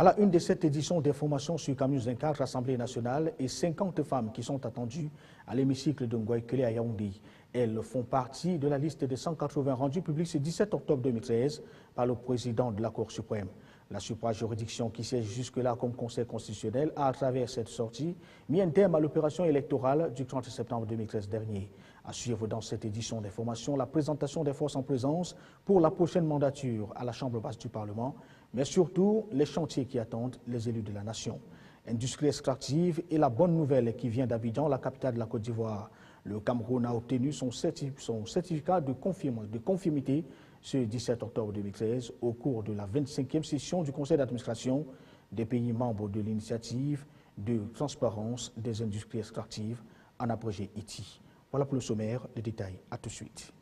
À la une de cette édition d'information sur Camus 24, Assemblée nationale et 50 femmes qui sont attendues à l'hémicycle de Ngoïkele à Yaoundé. Elles font partie de la liste des 180 rendus publics ce 17 octobre 2013 par le président de la Cour suprême. La suprajuridiction qui siège jusque-là comme Conseil constitutionnel a, à travers cette sortie, mis un terme à l'opération électorale du 30 septembre 2013 dernier. À suivre dans cette édition d'information la présentation des forces en présence pour la prochaine mandature à la Chambre basse du Parlement, mais surtout les chantiers qui attendent les élus de la nation. Industrie extractive et la bonne nouvelle qui vient d'Abidjan, la capitale de la Côte d'Ivoire. Le Cameroun a obtenu son certificat de conformité ce 17 octobre 2013 au cours de la 25e session du Conseil d'administration des pays membres de l'initiative de transparence des industries extractives, en abrégé ITI. Voilà pour le sommaire, les détails. À tout de suite.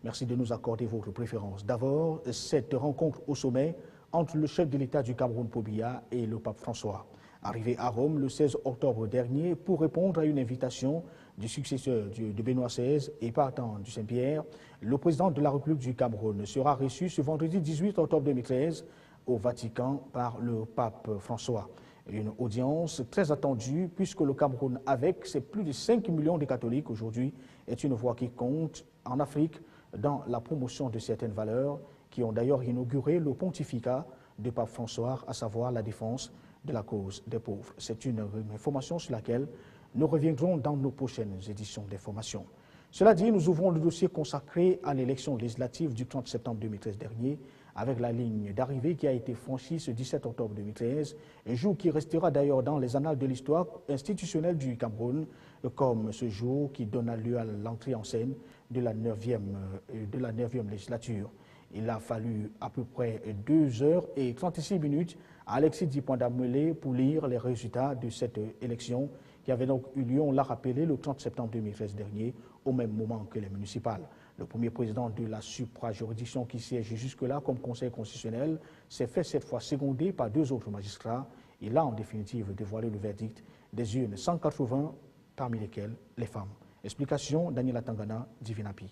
Merci de nous accorder votre préférence. D'abord, cette rencontre au sommet entre le chef de l'État du Cameroun, Paul Biya, et le pape François. Arrivé à Rome le 16 octobre dernier pour répondre à une invitation du successeur de Benoît XVI et partant du Saint-Pierre, le président de la République du Cameroun sera reçu ce vendredi 18 octobre 2013 au Vatican par le pape François. Une audience très attendue puisque le Cameroun, avec ses plus de 5 millions de catholiques aujourd'hui, est une voix qui compte en Afrique dans la promotion de certaines valeurs qui ont d'ailleurs inauguré le pontificat de pape François, à savoir la défense de la cause des pauvres. C'est une information sur laquelle nous reviendrons dans nos prochaines éditions d'information. Cela dit, nous ouvrons le dossier consacré à l'élection législative du 30 septembre 2013 dernier, avec la ligne d'arrivée qui a été franchie ce 17 octobre 2013, un jour qui restera d'ailleurs dans les annales de l'histoire institutionnelle du Cameroun, comme ce jour qui donna lieu à l'entrée en scène de la 9e législature. Il a fallu à peu près 2h36 à Alexis Dipondamele pour lire les résultats de cette élection qui avait donc eu lieu, on l'a rappelé, le 30 septembre 2013 dernier, au même moment que les municipales. Le premier président de la suprajuridiction qui siège jusque-là comme Conseil constitutionnel s'est fait cette fois secondé par 2 autres magistrats. Il a en définitive dévoilé le verdict des urnes 180, parmi lesquelles les femmes. Explication, Daniela Tangana, Divinapi.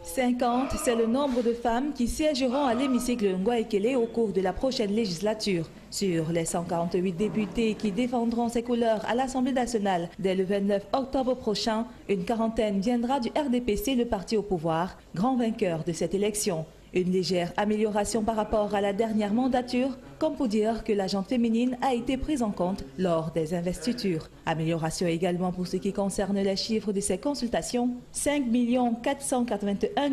50, c'est le nombre de femmes qui siégeront à l'hémicycle Ngoïkele au cours de la prochaine législature. Sur les 148 députés qui défendront ces couleurs à l'Assemblée nationale dès le 29 octobre prochain, une quarantaine viendra du RDPC, le parti au pouvoir, grand vainqueur de cette élection. Une légère amélioration par rapport à la dernière mandature, comme pour dire que la gente féminine a été prise en compte lors des investitures. Amélioration également pour ce qui concerne les chiffres de ces consultations. 5 481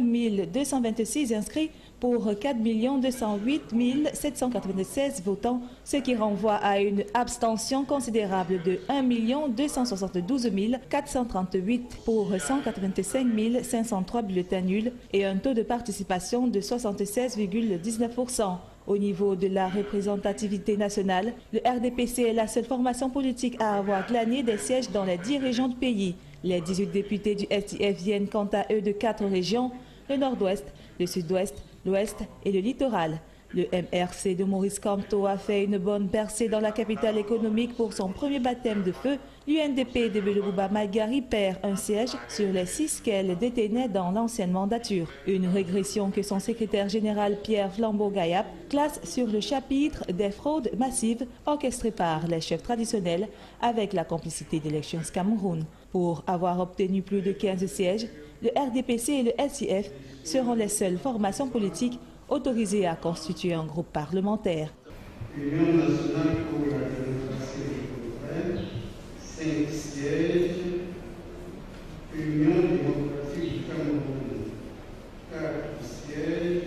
226 inscrits pour 4 208 796 votants, ce qui renvoie à une abstention considérable de 1 272 438 pour 185 503 bulletins nuls et un taux de participation de 76,19%. Au niveau de la représentativité nationale, le RDPC est la seule formation politique à avoir glané des sièges dans les 10 régions du pays. Les 18 députés du SIF viennent quant à eux de 4 régions, le nord-ouest, le sud-ouest, l'ouest et le littoral. Le MRC de Maurice Kamto a fait une bonne percée dans la capitale économique pour son premier baptême de feu. L'UNDP de Belebouba Magari perd un siège sur les 6 qu'elle détenait dans l'ancienne mandature. Une régression que son secrétaire général Pierre Flambeau-Gayap classe sur le chapitre des fraudes massives orchestrées par les chefs traditionnels avec la complicité d'Elections Cameroun. Pour avoir obtenu plus de 15 sièges, le RDPC et le SIF seront les seules formations politiques autorisées à constituer un groupe parlementaire. Union nationale pour la démocratie et le progrès, 5 sièges. Union démocratique du Cameroun, 4 sièges.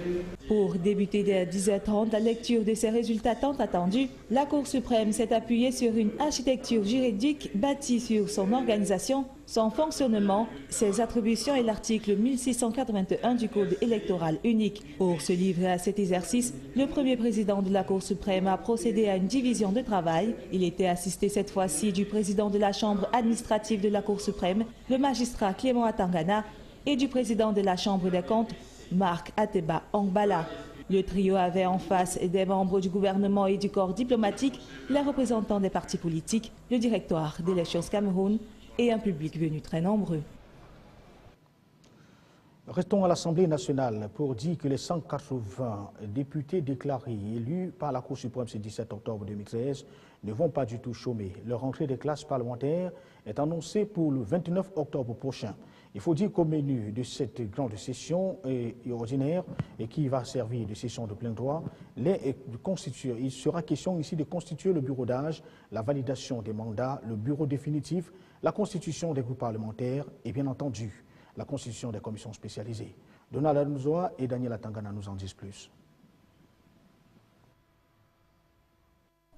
Pour débuter dès 10h30 la lecture de ces résultats tant attendus, la Cour suprême s'est appuyée sur une architecture juridique bâtie sur son organisation, son fonctionnement, ses attributions et l'article 1681 du Code électoral unique. Pour se livrer à cet exercice, le premier président de la Cour suprême a procédé à une division de travail. Il était assisté cette fois-ci du président de la Chambre administrative de la Cour suprême, le magistrat Clément Atangana, et du président de la Chambre des comptes, Marc Ateba Ongbala. Le trio avait en face des membres du gouvernement et du corps diplomatique, les représentants des partis politiques, le directoire d'Elections Cameroun et un public venu très nombreux. Restons à l'Assemblée nationale pour dire que les 180 députés déclarés élus par la Cour suprême ce 17 octobre 2013 ne vont pas du tout chômer. Leur rentrée des classes parlementaires est annoncée pour le 29 octobre prochain. Il faut dire qu'au menu de cette grande session ordinaire et qui va servir de session de plein droit, il sera question ici de constituer le bureau d'âge, la validation des mandats, le bureau définitif, la constitution des groupes parlementaires et bien entendu la constitution des commissions spécialisées. Donald Anuzoa et Daniel Atangana nous en disent plus.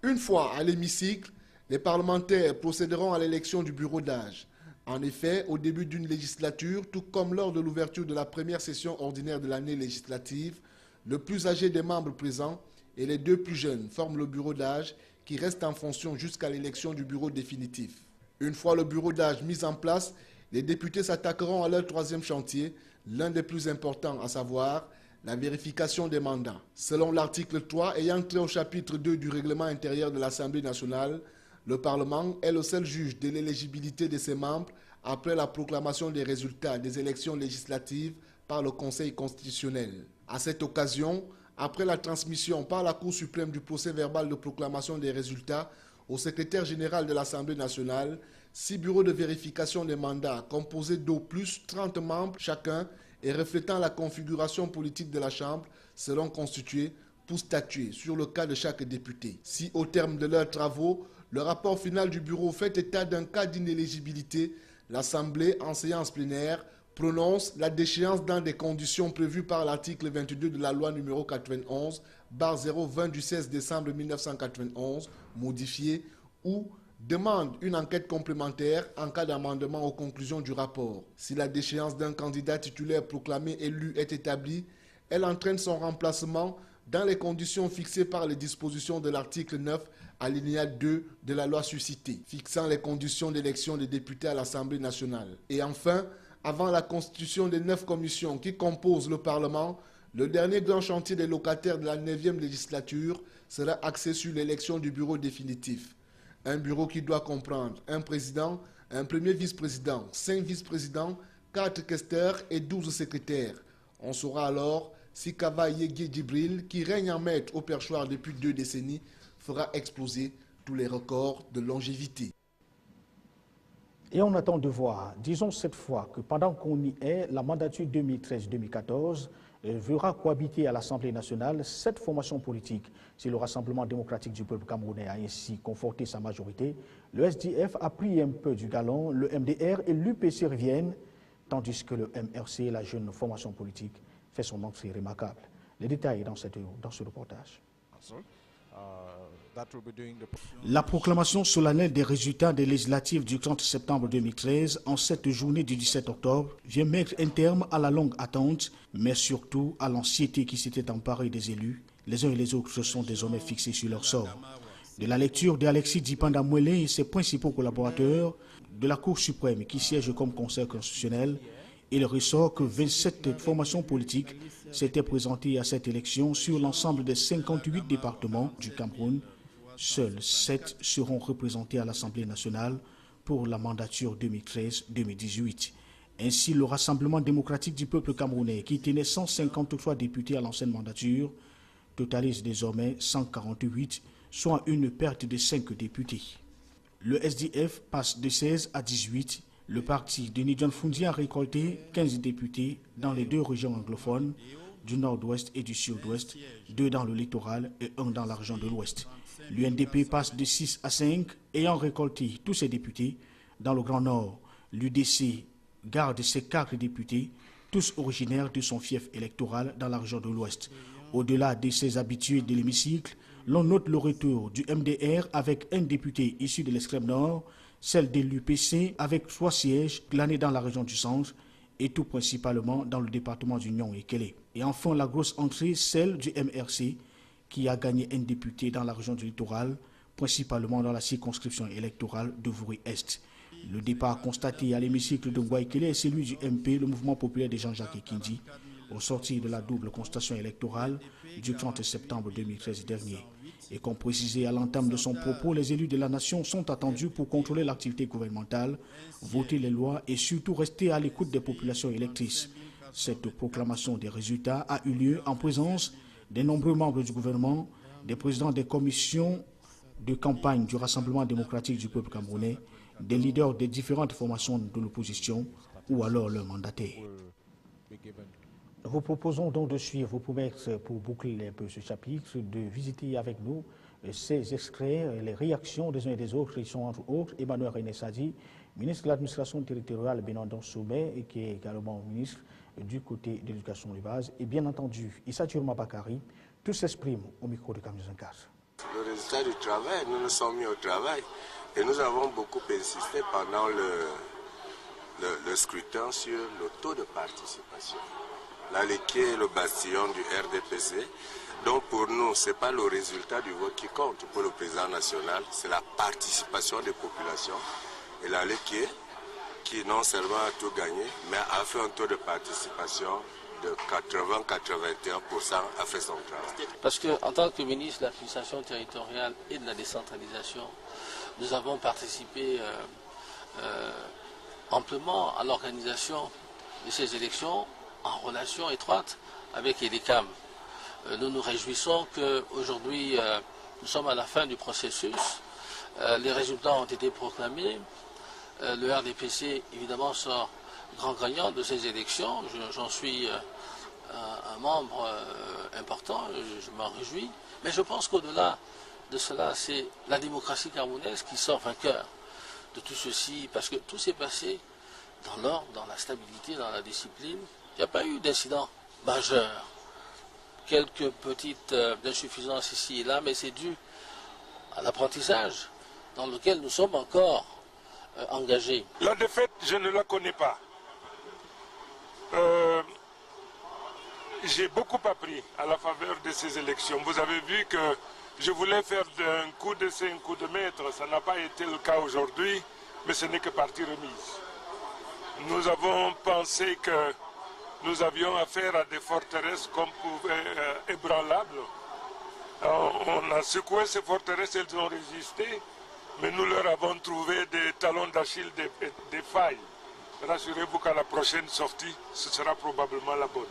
Une fois à l'hémicycle, les parlementaires procéderont à l'élection du bureau d'âge. En effet, au début d'une législature, tout comme lors de l'ouverture de la première session ordinaire de l'année législative, le plus âgé des membres présents et les deux plus jeunes forment le bureau d'âge qui reste en fonction jusqu'à l'élection du bureau définitif. Une fois le bureau d'âge mis en place, les députés s'attaqueront à leur troisième chantier, l'un des plus importants, à savoir la vérification des mandats. Selon l'article 3 ayant trait au chapitre 2 du règlement intérieur de l'Assemblée nationale, le Parlement est le seul juge de l'éligibilité de ses membres après la proclamation des résultats des élections législatives par le Conseil constitutionnel. À cette occasion, après la transmission par la Cour suprême du procès-verbal de proclamation des résultats au secrétaire général de l'Assemblée nationale, 6 bureaux de vérification des mandats composés d'au plus 30 membres chacun et reflétant la configuration politique de la Chambre seront constitués pour statuer sur le cas de chaque député. Si au terme de leurs travaux, le rapport final du bureau fait état d'un cas d'inéligibilité, l'Assemblée, en séance plénière, prononce la déchéance dans des conditions prévues par l'article 22 de la loi numéro 91/020 du 16 décembre 1991, modifiée, ou demande une enquête complémentaire en cas d'amendement aux conclusions du rapport. Si la déchéance d'un candidat titulaire proclamé élu est établie, elle entraîne son remplacement dans les conditions fixées par les dispositions de l'article 9, alinéa 2 de la loi suscitée, fixant les conditions d'élection des députés à l'Assemblée nationale. Et enfin, avant la constitution des 9 commissions qui composent le Parlement, le dernier grand chantier des locataires de la 9e législature sera axé sur l'élection du bureau définitif. Un bureau qui doit comprendre un président, un premier vice-président, 5 vice-présidents, 4 questeurs et 12 secrétaires. On saura alors si Kava Yegui Djibril, qui règne en maître au perchoir depuis 2 décennies, fera exploser tous les records de longévité. Et on attend de voir, disons cette fois que pendant qu'on y est, la mandature 2013-2014 verra cohabiter à l'Assemblée nationale 7 formations politiques. Si le Rassemblement démocratique du peuple camerounais a ainsi conforté sa majorité, le SDF a pris un peu du galon, le MDR et l'UPC reviennent, tandis que le MRC, la jeune formation politique, fait son entrée remarquable. Les détails dans ce reportage. La proclamation solennelle des résultats des législatives du 30 septembre 2013 en cette journée du 17 octobre vient mettre un terme à la longue attente, mais surtout à l'anxiété qui s'était emparée des élus. Les uns et les autres se sont désormais fixés sur leur sort. De la lecture d'Alexis Dipanda Mwele et ses principaux collaborateurs de la Cour suprême qui siège comme conseil constitutionnel, il ressort que 27 formations politiques s'étaient présentées à cette élection sur l'ensemble des 58 départements du Cameroun. Seuls 7 seront représentés à l'Assemblée nationale pour la mandature 2013-2018. Ainsi, le Rassemblement démocratique du peuple camerounais, qui tenait 153 députés à l'ancienne mandature, totalise désormais 148, soit une perte de 5 députés. Le SDF passe de 16 à 18. Le parti de Nidjan Fundi a récolté 15 députés dans les 2 régions anglophones, du nord-ouest et du sud-ouest, 2 dans le littoral et 1 dans la région de l'ouest. L'UNDP passe de 6 à 5, ayant récolté tous ses députés dans le Grand Nord. L'UDC garde ses 4 députés, tous originaires de son fief électoral dans la région de l'ouest. Au-delà de ses habitués de l'hémicycle, l'on note le retour du MDR avec un député issu de l'extrême nord, celle de l'UPC avec 3 sièges glanés dans la région du centre et tout principalement dans le département du Nion et Kélé. Et enfin la grosse entrée, celle du MRC qui a gagné un député dans la région du littoral, principalement dans la circonscription électorale de Vouri-Est. Le départ constaté à l'hémicycle de Ngouaï-Kélé est celui du MP, le mouvement populaire de Jean-Jacques Ekindi, au sortir de la double constatation électorale du 30 septembre 2013 dernier. Et comme précisé à l'entame de son propos, les élus de la nation sont attendus pour contrôler l'activité gouvernementale, voter les lois et surtout rester à l'écoute des populations électrices. Cette proclamation des résultats a eu lieu en présence des nombreux membres du gouvernement, des présidents des commissions de campagne du Rassemblement démocratique du peuple camerounais, des leaders des différentes formations de l'opposition ou alors leurs mandataires. Nous proposons donc de suivre, vous pouvez, pour boucler un peu ce chapitre, de visiter avec nous ces extraits, les réactions des uns et des autres. Ils sont entre autres Emmanuel René Sadi, ministre de l'administration territoriale Benandon Sommet, et qui est également ministre du côté de l'éducation de base, et bien entendu Issa Turma Bakari. Tous s'expriment au micro de Camille Zinkar. Le résultat du travail, nous nous sommes mis au travail et nous avons beaucoup insisté pendant le scrutin sur le taux de participation. Là, qui est le bastion du RDPC. Donc pour nous, ce n'est pas le résultat du vote qui compte pour le président national, c'est la participation des populations. Et là, qui non seulement a tout gagné, mais a fait un taux de participation de 80-81%, a fait son travail. Parce qu'en tant que ministre de l'administration territoriale et de la décentralisation, nous avons participé amplement à l'organisation de ces élections en relation étroite avec EDECAM. Nous nous réjouissons qu'aujourd'hui, nous sommes à la fin du processus. Les résultats ont été proclamés. Le RDPC, évidemment, sort grand gagnant de ces élections. J'en suis un membre important, je m'en réjouis. Mais je pense qu'au-delà de cela, c'est la démocratie camerounaise qui sort vainqueur de tout ceci, parce que tout s'est passé dans l'ordre, dans la stabilité, dans la discipline. Il n'y a pas eu d'incident majeur. Quelques petites insuffisances ici et là, mais c'est dû à l'apprentissage dans lequel nous sommes encore engagés. La défaite, je ne la connais pas. J'ai beaucoup appris à la faveur de ces élections. Vous avez vu que je voulais faire un coup d'essai, un coup de maître. Ça n'a pas été le cas aujourd'hui, mais ce n'est que partie remise. Nous avons pensé que nous avions affaire à des forteresses ébranlables. On a secoué ces forteresses, elles ont résisté, mais nous leur avons trouvé des talons d'Achille, des failles. Rassurez-vous qu'à la prochaine sortie, ce sera probablement la bonne.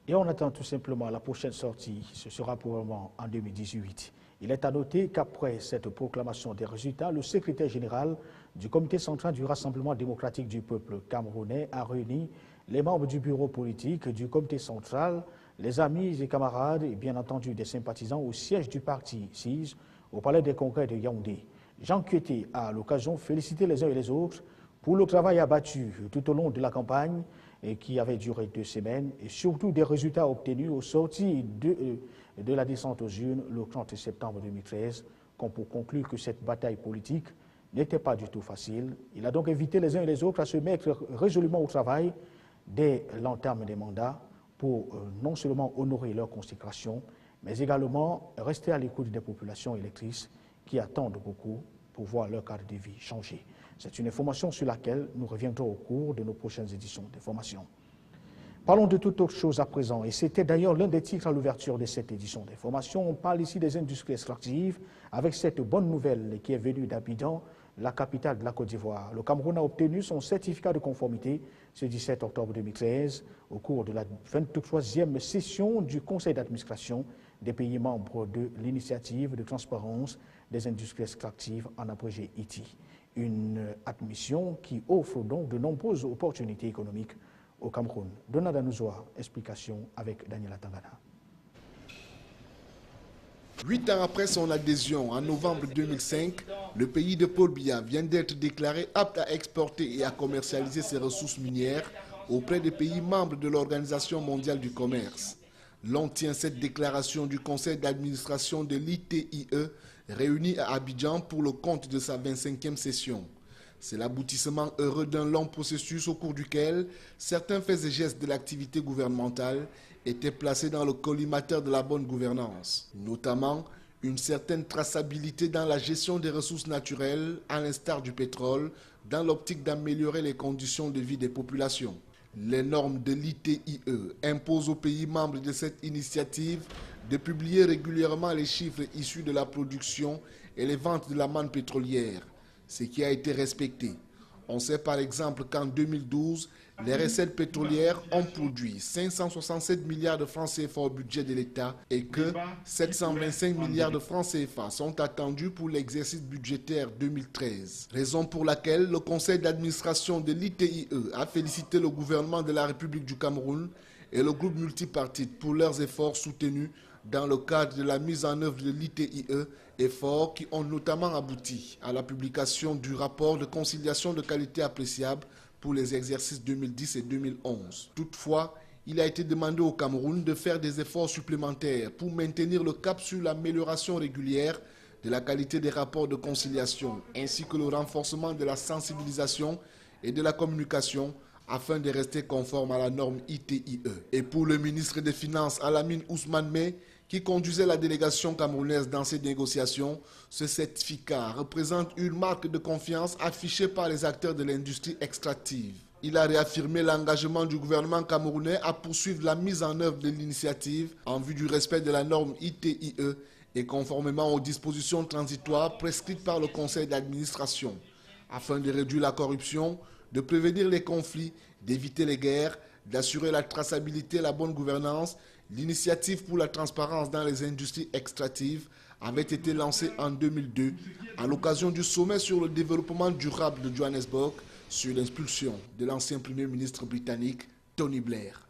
Et on attend tout simplement la prochaine sortie, ce sera probablement en 2018. Il est à noter qu'après cette proclamation des résultats, le secrétaire général du comité central du Rassemblement démocratique du peuple camerounais a réuni les membres du bureau politique, du comité central, les amis et camarades et bien entendu des sympathisants au siège du parti CIS au palais des congrès de Yaoundé. Jean Kueté a à l'occasion félicité les uns et les autres pour le travail abattu tout au long de la campagne et qui avait duré 2 semaines et surtout des résultats obtenus au sorti de la descente aux urnes le 30 septembre 2013, comme pour conclure que cette bataille politique n'était pas du tout facile. Il a donc invité les uns et les autres à se mettre résolument au travail dès l'entame des mandats pour non seulement honorer leur consécration, mais également rester à l'écoute des populations électrices qui attendent beaucoup pour voir leur cadre de vie changer. C'est une information sur laquelle nous reviendrons au cours de nos prochaines éditions d'information. Parlons de toute autre chose à présent, et c'était d'ailleurs l'un des titres à l'ouverture de cette édition d'information. On parle ici des industries extractives, avec cette bonne nouvelle qui est venue d'Abidjan, la capitale de la Côte d'Ivoire. Le Cameroun a obtenu son certificat de conformité ce 17 octobre 2013 au cours de la 23e session du Conseil d'administration des pays membres de l'initiative de transparence des industries extractives, en abrégé ITI. Une admission qui offre donc de nombreuses opportunités économiques au Cameroun. Donald Anouzoa, explication avec Daniela Tangana. 8 ans après son adhésion, en novembre 2005, le pays de Paul Biya vient d'être déclaré apte à exporter et à commercialiser ses ressources minières auprès des pays membres de l'Organisation mondiale du commerce. L'on tient cette déclaration du conseil d'administration de l'ITIE réuni à Abidjan pour le compte de sa 25e session. C'est l'aboutissement heureux d'un long processus au cours duquel certains faits et gestes de l'activité gouvernementale étaient placés dans le collimateur de la bonne gouvernance, notamment une certaine traçabilité dans la gestion des ressources naturelles, à l'instar du pétrole, dans l'optique d'améliorer les conditions de vie des populations. Les normes de l'ITIE imposent aux pays membres de cette initiative de publier régulièrement les chiffres issus de la production et les ventes de la manne pétrolière, ce qui a été respecté. On sait par exemple qu'en 2012, les recettes pétrolières ont produit 567 milliards de francs CFA au budget de l'État et que 725 milliards de francs CFA sont attendus pour l'exercice budgétaire 2013. Raison pour laquelle le conseil d'administration de l'ITIE a félicité le gouvernement de la République du Cameroun et le groupe multipartite pour leurs efforts soutenus dans le cadre de la mise en œuvre de l'ITIE, efforts qui ont notamment abouti à la publication du rapport de conciliation de qualité appréciable pour les exercices 2010 et 2011. Toutefois, il a été demandé au Cameroun de faire des efforts supplémentaires pour maintenir le cap sur l'amélioration régulière de la qualité des rapports de conciliation, ainsi que le renforcement de la sensibilisation et de la communication afin de rester conforme à la norme ITIE. Et pour le ministre des Finances, Alamine Ousmane Mey, qui conduisait la délégation camerounaise dans ces négociations, ce certificat représente une marque de confiance affichée par les acteurs de l'industrie extractive. Il a réaffirmé l'engagement du gouvernement camerounais à poursuivre la mise en œuvre de l'initiative en vue du respect de la norme ITIE et conformément aux dispositions transitoires prescrites par le conseil d'administration, afin de réduire la corruption, de prévenir les conflits, d'éviter les guerres, d'assurer la traçabilité et la bonne gouvernance. L'initiative pour la transparence dans les industries extractives avait été lancée en 2002 à l'occasion du sommet sur le développement durable de Johannesburg sur l'impulsion de l'ancien Premier ministre britannique Tony Blair.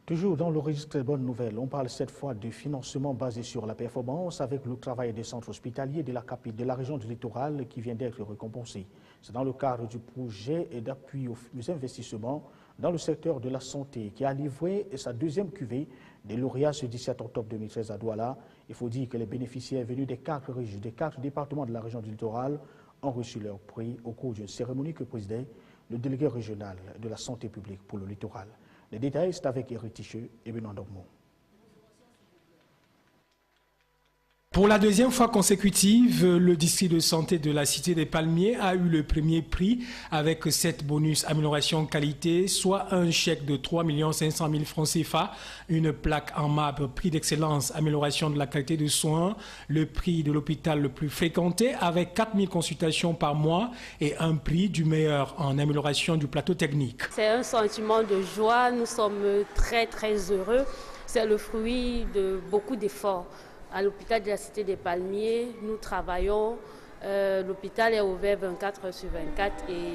Toujours dans le registre des bonnes nouvelles, on parle cette fois de financement basé sur la performance avec le travail des centres hospitaliers de la région du littoral qui vient d'être récompensé. C'est dans le cadre du projet d'appui aux investissements dans le secteur de la santé qui a livré sa deuxième cuvée des lauréats ce 17 octobre 2013 à Douala. Il faut dire que les bénéficiaires venus des 4 départements de la région du littoral ont reçu leur prix au cours d'une cérémonie que présidait le délégué régional de la santé publique pour le littoral. Les détails, c'est avec Éric Ticheux et Benoît Dormont. Pour la deuxième fois consécutive, le district de santé de la Cité des Palmiers a eu le premier prix avec 7 bonus amélioration qualité, soit un chèque de 3 500 000 francs CFA, une plaque en marbre prix d'excellence amélioration de la qualité de soins, le prix de l'hôpital le plus fréquenté avec 4 000 consultations par mois et un prix du meilleur en amélioration du plateau technique. C'est un sentiment de joie, nous sommes très heureux, c'est le fruit de beaucoup d'efforts. À l'hôpital de la Cité des Palmiers, nous travaillons. L'hôpital est ouvert 24 sur 24 et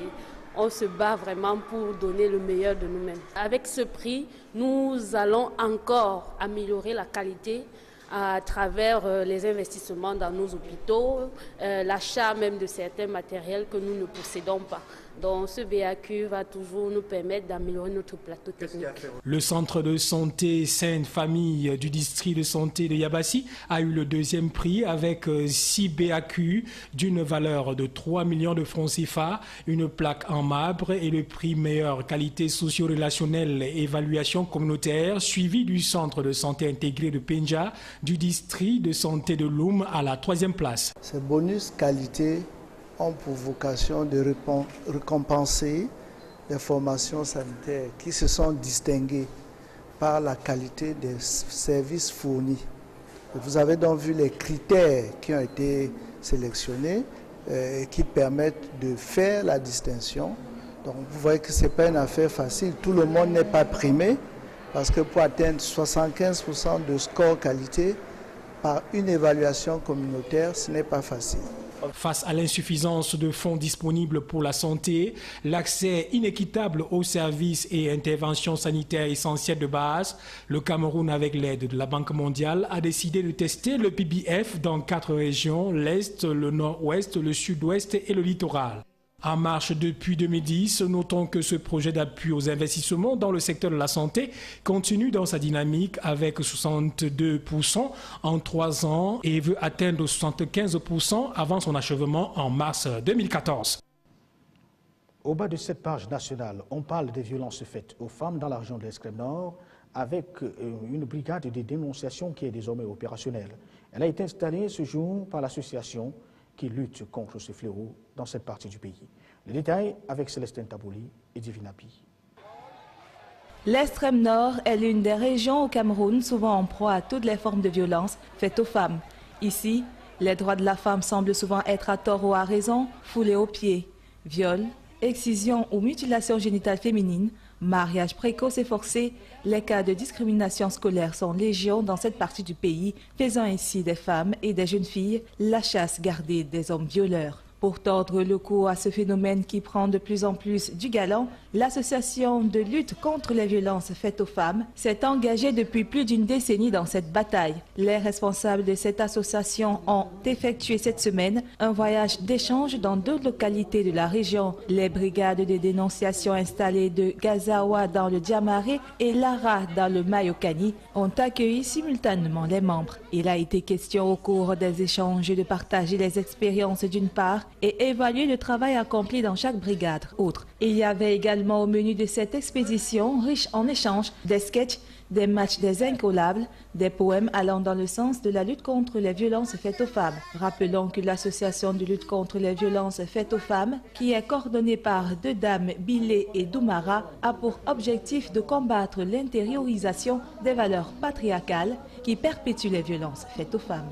on se bat vraiment pour donner le meilleur de nous-mêmes. Avec ce prix, nous allons encore améliorer la qualité à travers les investissements dans nos hôpitaux, l'achat même de certains matériels que nous ne possédons pas. Donc ce BAQ va toujours nous permettre d'améliorer notre plateau technique. Le centre de santé Sainte-Famille du district de santé de Yabassi a eu le deuxième prix avec 6 BAQ d'une valeur de 3 millions de francs CFA, une plaque en marbre et le prix meilleure qualité socio-relationnelle et évaluation communautaire suivi du centre de santé intégré de Penja du district de santé de Loum à la 3e place. Ces bonus qualité ont pour vocation de récompenser les formations sanitaires qui se sont distinguées par la qualité des services fournis. Vous avez donc vu les critères qui ont été sélectionnés et qui permettent de faire la distinction. Donc vous voyez que ce n'est pas une affaire facile. Tout le monde n'est pas primé parce que pour atteindre 75% de score qualité par une évaluation communautaire, ce n'est pas facile. Face à l'insuffisance de fonds disponibles pour la santé, l'accès inéquitable aux services et interventions sanitaires essentielles de base, le Cameroun, avec l'aide de la Banque mondiale, a décidé de tester le PBF dans 4 régions, l'Est, le Nord-Ouest, le Sud-Ouest et le littoral. En marche depuis 2010, notons que ce projet d'appui aux investissements dans le secteur de la santé continue dans sa dynamique avec 62% en 3 ans et veut atteindre 75% avant son achèvement en mars 2014. Au bas de cette page nationale, on parle des violences faites aux femmes dans la région de l'Extrême Nord avec une brigade de dénonciation qui est désormais opérationnelle. Elle a été installée ce jour par l'association qui lutte contre ce fléau dans cette partie du pays. Les détails avec Célestine Tabouli et Divina Pi. L'extrême nord est l'une des régions au Cameroun souvent en proie à toutes les formes de violence faites aux femmes. Ici, Les droits de la femme semblent souvent être à tort ou à raison foulés aux pieds. Viol, excision ou mutilation génitale féminine, mariage précoce et forcé, les cas de discrimination scolaire sont légion dans cette partie du pays, faisant ainsi des femmes et des jeunes filles la chasse gardée des hommes violeurs. Pour tordre le cou à ce phénomène qui prend de plus en plus du galant, l'association de lutte contre les violences faites aux femmes s'est engagée depuis plus d'une décennie dans cette bataille. Les responsables de cette association ont effectué cette semaine un voyage d'échange dans 2 localités de la région. Les brigades de dénonciation installées de Gazawa dans le Diamaré et Lara dans le Mayokani ont accueilli simultanément les membres. Il a été question au cours des échanges de partager les expériences d'une part et évaluer le travail accompli dans chaque brigade. Autre. Il y avait également au menu de cette expédition, riche en échanges, des sketchs, des matchs des incollables, des poèmes allant dans le sens de la lutte contre les violences faites aux femmes. Rappelons que l'association de lutte contre les violences faites aux femmes, qui est coordonnée par 2 dames, Bilé et Doumara, a pour objectif de combattre l'intériorisation des valeurs patriarcales qui perpétuent les violences faites aux femmes.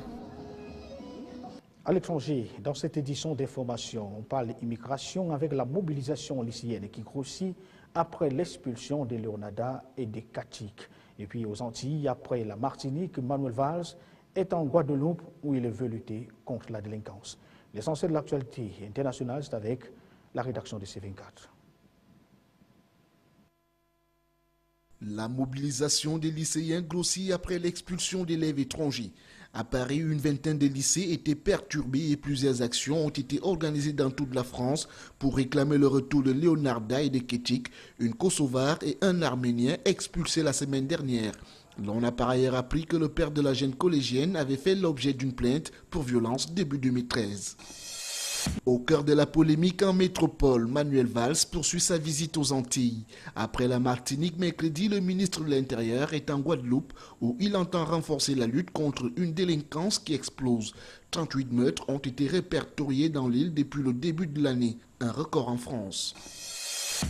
À l'étranger, dans cette édition d'information, on parle d'immigration avec la mobilisation lycéenne qui grossit après l'expulsion de Leonarda et de Katik. Et puis aux Antilles, après la Martinique, Manuel Valls est en Guadeloupe où il veut lutter contre la délinquance. L'essentiel de l'actualité internationale, c'est avec la rédaction de C24. La mobilisation des lycéens grossit après l'expulsion d'élèves étrangers. À Paris, une vingtaine de lycées étaient perturbés et plusieurs actions ont été organisées dans toute la France pour réclamer le retour de Leonarda et de Ketik, une Kosovare et un Arménien expulsés la semaine dernière. L'on a par ailleurs appris que le père de la jeune collégienne avait fait l'objet d'une plainte pour violence début 2013. Au cœur de la polémique en métropole, Manuel Valls poursuit sa visite aux Antilles. Après la Martinique, mercredi, le ministre de l'Intérieur est en Guadeloupe où il entend renforcer la lutte contre une délinquance qui explose. 38 meurtres ont été répertoriés dans l'île depuis le début de l'année, un record en France.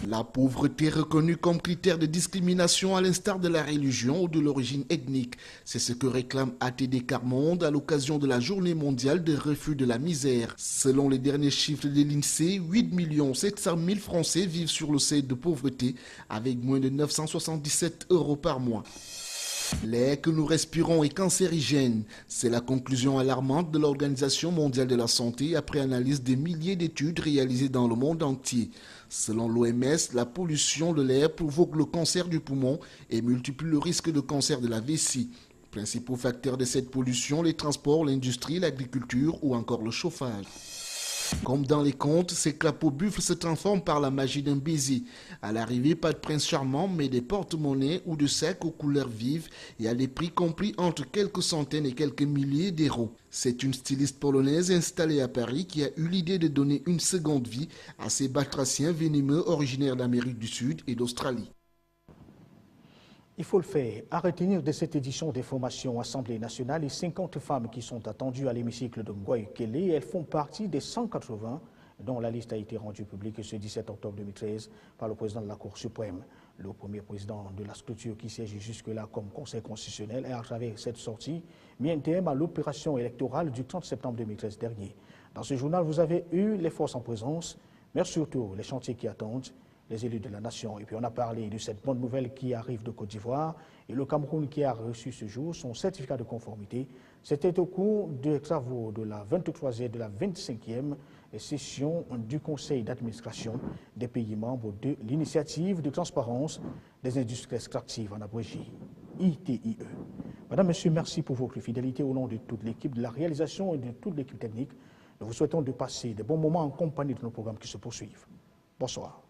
La pauvreté reconnue comme critère de discrimination à l'instar de la religion ou de l'origine ethnique. C'est ce que réclame ATD Carmonde à l'occasion de la Journée mondiale de refus de la misère. Selon les derniers chiffres de l'INSEE, 8 700 000 Français vivent sur le seuil de pauvreté avec moins de 977 € par mois. L'air que nous respirons est cancérigène. C'est la conclusion alarmante de l'Organisation mondiale de la santé après analyse des milliers d'études réalisées dans le monde entier. Selon l'OMS, la pollution de l'air provoque le cancer du poumon et multiplie le risque de cancer de la vessie. Principaux facteurs de cette pollution, les transports, l'industrie, l'agriculture ou encore le chauffage. Comme dans les contes, ces crapauds buffles se transforment par la magie d'un baiser. À l'arrivée, pas de prince charmant, mais des porte-monnaies ou de sacs aux couleurs vives et à des prix compris entre quelques centaines et quelques milliers d'euros. C'est une styliste polonaise installée à Paris qui a eu l'idée de donner une seconde vie à ces batraciens venimeux originaires d'Amérique du Sud et d'Australie. Il faut le faire. À retenir de cette édition des formations Assemblée nationale, les 50 femmes qui sont attendues à l'hémicycle de Ngoï-Kélé, elles font partie des 180 dont la liste a été rendue publique ce 17 octobre 2013 par le président de la Cour suprême. Le premier président de la structure qui siège jusque-là comme Conseil constitutionnel a, à travers cette sortie, mis un terme à l'opération électorale du 30 septembre 2013 dernier. Dans ce journal, vous avez eu les forces en présence, mais surtout les chantiers qui attendent les élus de la nation. Et puis on a parlé de cette bonne nouvelle qui arrive de Côte d'Ivoire et le Cameroun qui a reçu ce jour son certificat de conformité. C'était au cours des travaux de la 23e et de la 25e session du Conseil d'administration des pays membres de l'initiative de transparence des industries extractives, en abrégé ITIE. Madame, Monsieur, merci pour votre fidélité au nom de toute l'équipe de la réalisation et de toute l'équipe technique. Nous vous souhaitons de passer de bons moments en compagnie de nos programmes qui se poursuivent. Bonsoir.